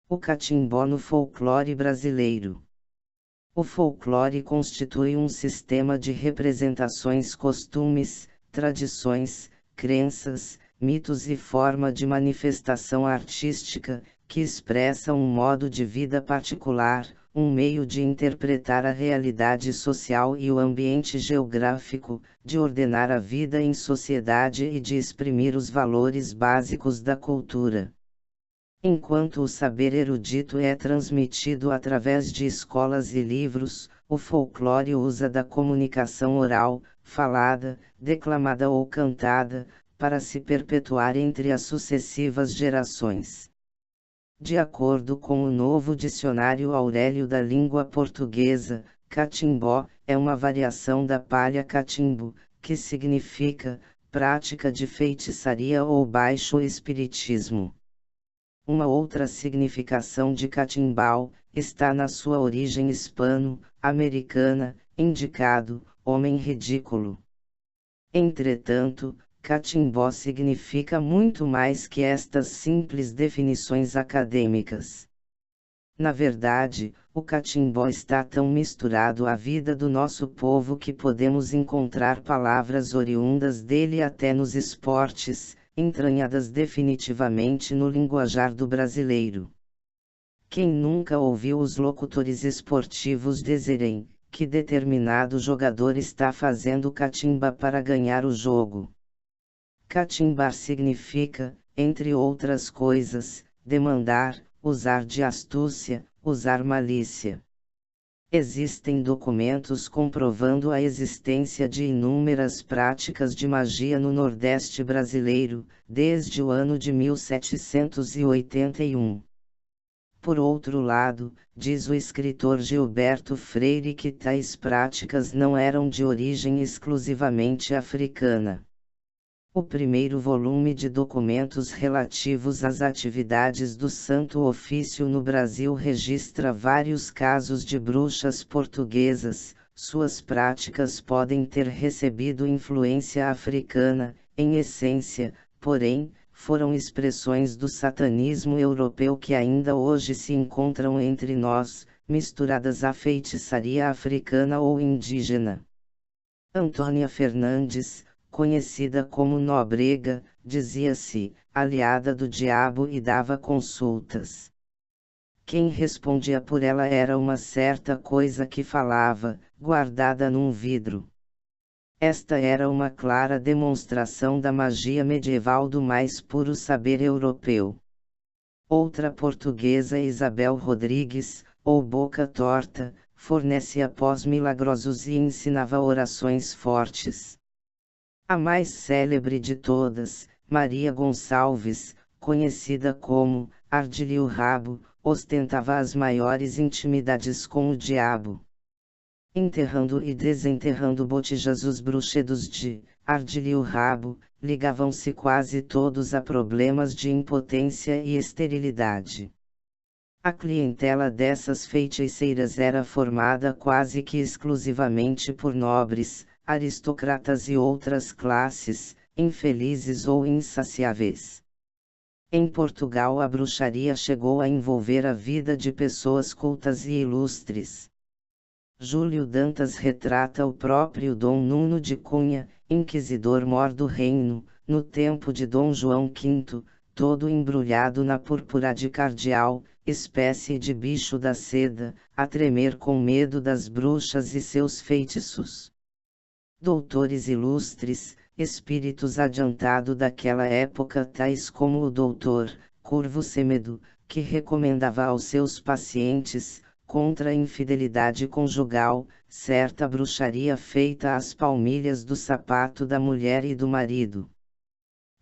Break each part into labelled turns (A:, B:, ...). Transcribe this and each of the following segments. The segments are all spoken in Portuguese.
A: O catimbó no folclore brasileiro. O folclore constitui um sistema de representações, costumes, tradições, crenças, mitos e forma de manifestação artística, que expressa um modo de vida particular, um meio de interpretar a realidade social e o ambiente geográfico, de ordenar a vida em sociedade e de exprimir os valores básicos da cultura. Enquanto o saber erudito é transmitido através de escolas e livros, o folclore usa da comunicação oral, falada, declamada ou cantada, para se perpetuar entre as sucessivas gerações. De acordo com o novo dicionário Aurélio da língua portuguesa, catimbó é uma variação da palha catimbo, que significa prática de feitiçaria ou baixo espiritismo. Uma outra significação de catimbau está na sua origem hispano-americana, indicado, homem ridículo. Entretanto, catimbó significa muito mais que estas simples definições acadêmicas. Na verdade, o catimbó está tão misturado à vida do nosso povo que podemos encontrar palavras oriundas dele até nos esportes, entranhadas definitivamente no linguajar do brasileiro. Quem nunca ouviu os locutores esportivos dizerem que determinado jogador está fazendo catimba para ganhar o jogo? Catimbar significa, entre outras coisas, demandar, usar de astúcia, usar malícia. Existem documentos comprovando a existência de inúmeras práticas de magia no Nordeste brasileiro, desde o ano de 1781. Por outro lado, diz o escritor Gilberto Freire que tais práticas não eram de origem exclusivamente africana. O primeiro volume de documentos relativos às atividades do Santo Ofício no Brasil registra vários casos de bruxas portuguesas. Suas práticas podem ter recebido influência africana, em essência, porém, foram expressões do satanismo europeu que ainda hoje se encontram entre nós, misturadas à feitiçaria africana ou indígena. Antônia Fernandes, conhecida como Nóbrega, dizia-se aliada do diabo e dava consultas. Quem respondia por ela era uma certa coisa que falava, guardada num vidro. Esta era uma clara demonstração da magia medieval do mais puro saber europeu. Outra portuguesa, Isabel Rodrigues, ou Boca Torta, fornecia pós milagrosos e ensinava orações fortes. A mais célebre de todas, Maria Gonçalves, conhecida como Ardilha o Rabo, ostentava as maiores intimidades com o diabo. Enterrando e desenterrando botijas, os bruxedos de Ardilha o Rabo ligavam-se quase todos a problemas de impotência e esterilidade. A clientela dessas feiticeiras era formada quase que exclusivamente por nobres, aristocratas e outras classes, infelizes ou insaciáveis. Em Portugal, a bruxaria chegou a envolver a vida de pessoas cultas e ilustres. Júlio Dantas retrata o próprio Dom Nuno de Cunha, inquisidor-mor do reino, no tempo de Dom João V, todo embrulhado na púrpura de cardeal, espécie de bicho da seda, a tremer com medo das bruxas e seus feitiços. Doutores ilustres, espíritos adiantados daquela época, tais como o doutor Curvo Semedo, que recomendava aos seus pacientes, contra a infidelidade conjugal, certa bruxaria feita às palmilhas do sapato da mulher e do marido.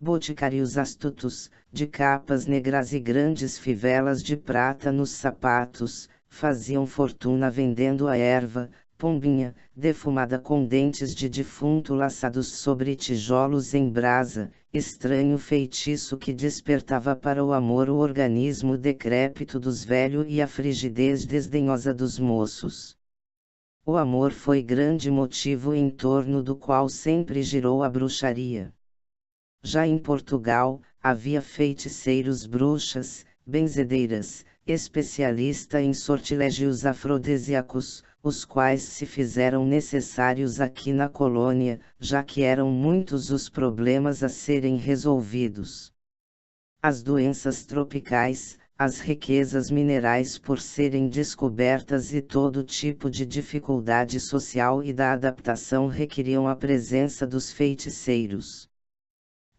A: Boticários astutos, de capas negras e grandes fivelas de prata nos sapatos, faziam fortuna vendendo a erva, pombinha, defumada com dentes de defunto laçados sobre tijolos em brasa, estranho feitiço que despertava para o amor o organismo decrépito dos velhos e a frigidez desdenhosa dos moços. O amor foi grande motivo em torno do qual sempre girou a bruxaria. Já em Portugal, havia feiticeiros, bruxas, benzedeiras, especialista em sortilégios afrodisíacos, os quais se fizeram necessários aqui na colônia, já que eram muitos os problemas a serem resolvidos. As doenças tropicais, as riquezas minerais por serem descobertas e todo tipo de dificuldade social e da adaptação requeriam a presença dos feiticeiros,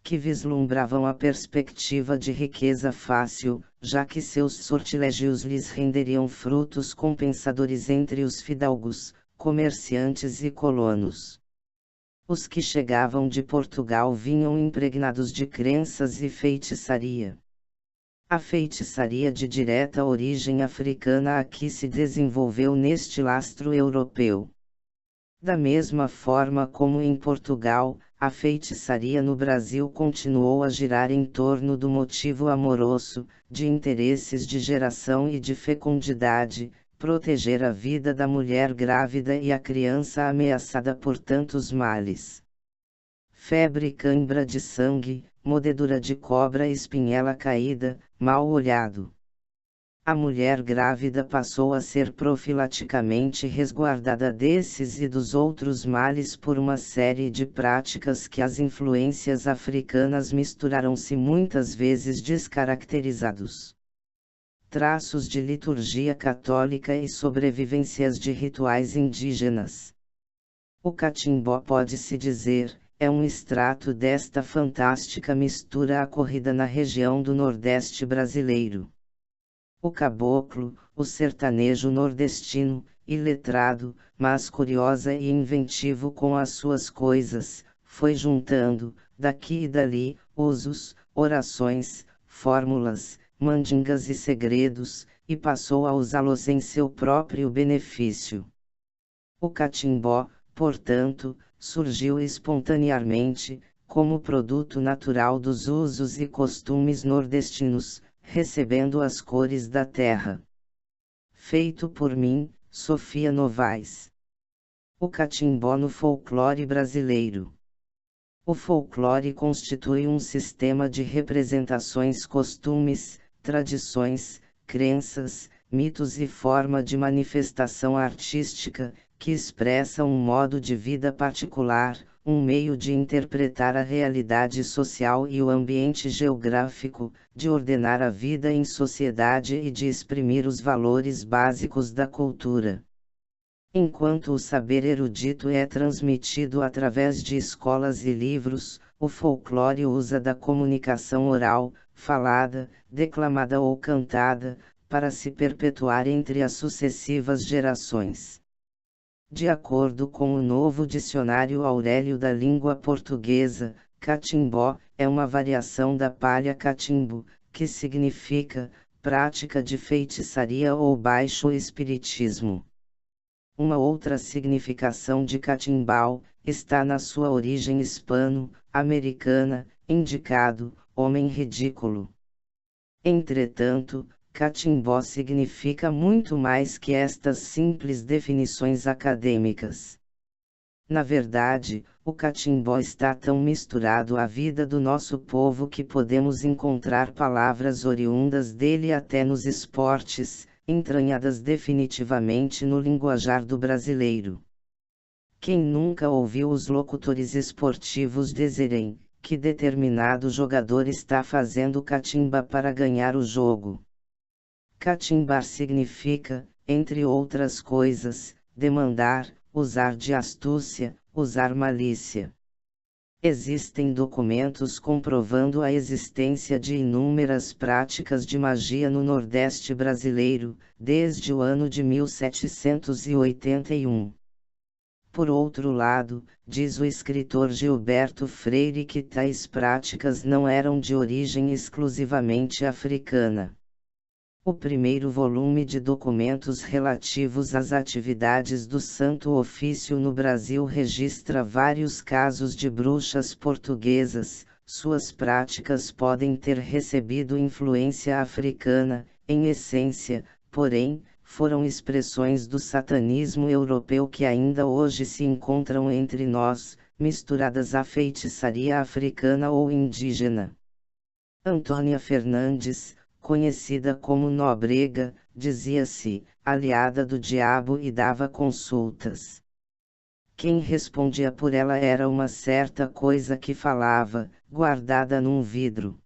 A: que vislumbravam a perspectiva de riqueza fácil, já que seus sortilégios lhes renderiam frutos compensadores entre os fidalgos, comerciantes e colonos. Os que chegavam de Portugal vinham impregnados de crenças e feitiçaria. A feitiçaria de direta origem africana aqui se desenvolveu neste lastro europeu. Da mesma forma como em Portugal, a feitiçaria no Brasil continuou a girar em torno do motivo amoroso, de interesses de geração e de fecundidade, proteger a vida da mulher grávida e a criança ameaçada por tantos males. Febre, cãibra de sangue, mordedura de cobra, espinhela caída, mal olhado. A mulher grávida passou a ser profilaticamente resguardada desses e dos outros males por uma série de práticas que as influências africanas misturaram-se muitas vezes descaracterizados. Traços de liturgia católica e sobrevivências de rituais indígenas. O catimbó, pode-se dizer, é um extrato desta fantástica mistura ocorrida na região do Nordeste brasileiro. O caboclo, o sertanejo nordestino, iletrado, mas curiosa e inventivo com as suas coisas, foi juntando, daqui e dali, usos, orações, fórmulas, mandingas e segredos, e passou a usá-los em seu próprio benefício. O catimbó, portanto, surgiu espontaneamente, como produto natural dos usos e costumes nordestinos, recebendo as cores da terra. Feito por mim, Sofia Novaes. O catimbó no folclore brasileiro. O folclore constitui um sistema de representações, costumes, tradições, crenças, mitos e forma de manifestação artística, que expressa um modo de vida particular, um meio de interpretar a realidade social e o ambiente geográfico, de ordenar a vida em sociedade e de exprimir os valores básicos da cultura. Enquanto o saber erudito é transmitido através de escolas e livros, o folclore usa da comunicação oral, falada, declamada ou cantada, para se perpetuar entre as sucessivas gerações. De acordo com o novo dicionário Aurélio da língua portuguesa, catimbó é uma variação da palha catimbo, que significa prática de feitiçaria ou baixo espiritismo. Uma outra significação de catimbau está na sua origem hispano-americana, indicado, homem ridículo. Entretanto, catimbó significa muito mais que estas simples definições acadêmicas. Na verdade, o catimbó está tão misturado à vida do nosso povo que podemos encontrar palavras oriundas dele até nos esportes, entranhadas definitivamente no linguajar do brasileiro. Quem nunca ouviu os locutores esportivos dizerem que determinado jogador está fazendo catimba para ganhar o jogo? Catimbar significa, entre outras coisas, demandar, usar de astúcia, usar malícia. Existem documentos comprovando a existência de inúmeras práticas de magia no Nordeste brasileiro, desde o ano de 1781. Por outro lado, diz o escritor Gilberto Freire que tais práticas não eram de origem exclusivamente africana. O primeiro volume de documentos relativos às atividades do Santo Ofício no Brasil registra vários casos de bruxas portuguesas. Suas práticas podem ter recebido influência africana, em essência, porém, foram expressões do satanismo europeu que ainda hoje se encontram entre nós, misturadas à feitiçaria africana ou indígena. Antônia Fernandes, conhecida como Nóbrega, dizia-se, aliada do diabo e dava consultas. Quem respondia por ela era uma certa coisa que falava, guardada num vidro.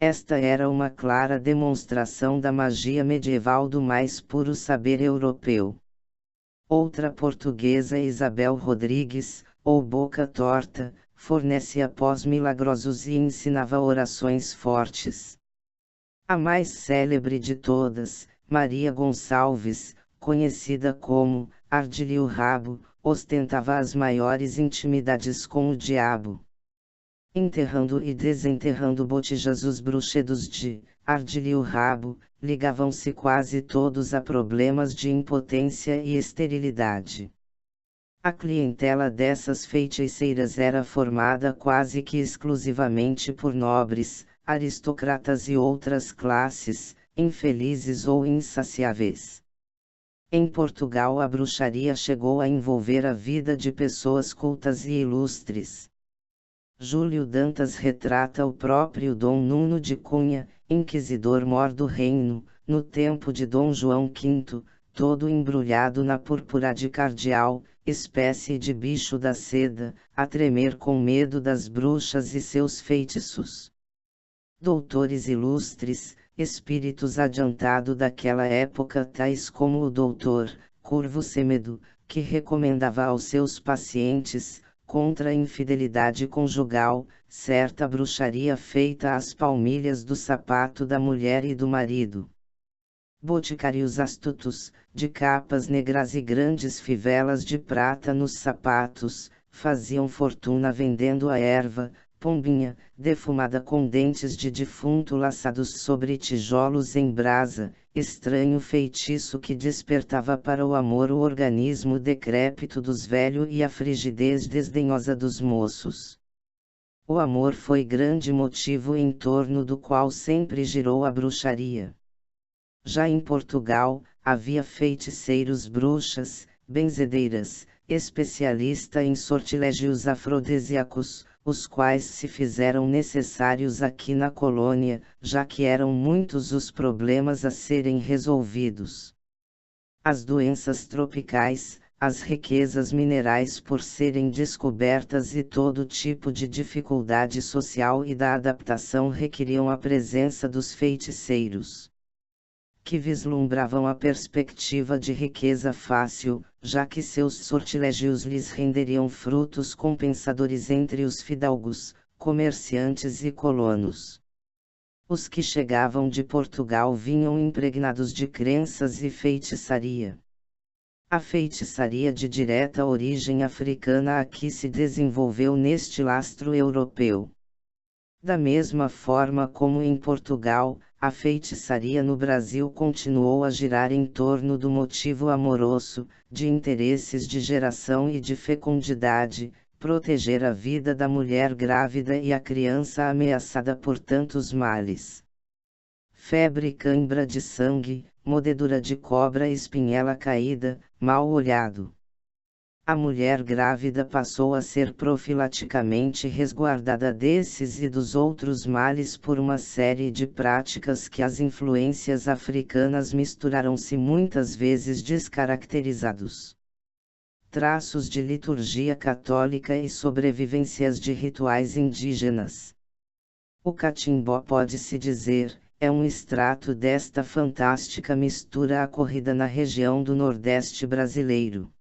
A: Esta era uma clara demonstração da magia medieval do mais puro saber europeu. Outra portuguesa, Isabel Rodrigues, ou Boca Torta, fornecia pós milagrosos e ensinava orações fortes. A mais célebre de todas, Maria Gonçalves, conhecida como Ardile o Rabo, ostentava as maiores intimidades com o diabo. Enterrando e desenterrando botijas, os bruxedos de Ardile o Rabo ligavam-se quase todos a problemas de impotência e esterilidade. A clientela dessas feiticeiras era formada quase que exclusivamente por nobres, aristocratas e outras classes, infelizes ou insaciáveis. Em Portugal, a bruxaria chegou a envolver a vida de pessoas cultas e ilustres. Júlio Dantas retrata o próprio Dom Nuno de Cunha, inquisidor-mor do reino, no tempo de Dom João V, todo embrulhado na púrpura de cardeal, espécie de bicho da seda, a tremer com medo das bruxas e seus feitiços. Doutores ilustres, espíritos adiantados daquela época, tais como o doutor Curvo Semedo, que recomendava aos seus pacientes, contra a infidelidade conjugal, certa bruxaria feita às palmilhas do sapato da mulher e do marido. Boticários astutos, de capas negras e grandes fivelas de prata nos sapatos, faziam fortuna vendendo a erva, pombinha, defumada com dentes de defunto laçados sobre tijolos em brasa, estranho feitiço que despertava para o amor o organismo decrépito dos velhos e a frigidez desdenhosa dos moços. O amor foi grande motivo em torno do qual sempre girou a bruxaria. Já em Portugal, havia feiticeiros, bruxas, benzedeiras, especialistas em sortilégios afrodisíacos, os quais se fizeram necessários aqui na colônia, já que eram muitos os problemas a serem resolvidos. As doenças tropicais, as riquezas minerais por serem descobertas e todo tipo de dificuldade social e da adaptação requeriam a presença dos feiticeiros, que vislumbravam a perspectiva de riqueza fácil, já que seus sortilégios lhes renderiam frutos compensadores entre os fidalgos, comerciantes e colonos. Os que chegavam de Portugal vinham impregnados de crenças e feitiçaria. A feitiçaria de direta origem africana aqui se desenvolveu neste lastro europeu. Da mesma forma como em Portugal, a feitiçaria no Brasil continuou a girar em torno do motivo amoroso, de interesses de geração e de fecundidade, proteger a vida da mulher grávida e a criança ameaçada por tantos males. Febre, cãibra de sangue, mordedura de cobra, espinhela caída, mal olhado. A mulher grávida passou a ser profilaticamente resguardada desses e dos outros males por uma série de práticas que as influências africanas misturaram-se muitas vezes descaracterizados. Traços de liturgia católica e sobrevivências de rituais indígenas. O catimbó, pode-se dizer, é um extrato desta fantástica mistura ocorrida na região do Nordeste brasileiro.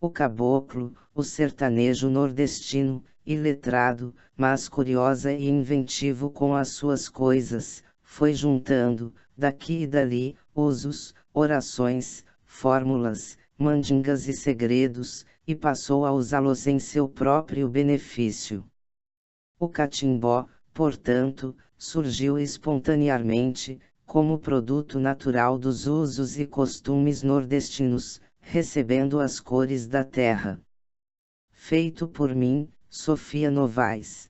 A: O caboclo, o sertanejo nordestino, iletrado, mas curiosa e inventivo com as suas coisas, foi juntando, daqui e dali, usos, orações, fórmulas, mandingas e segredos, e passou a usá-los em seu próprio benefício. O catimbó, portanto, surgiu espontaneamente, como produto natural dos usos e costumes nordestinos, recebendo as cores da terra. Feito por mim, Sofia Novaes.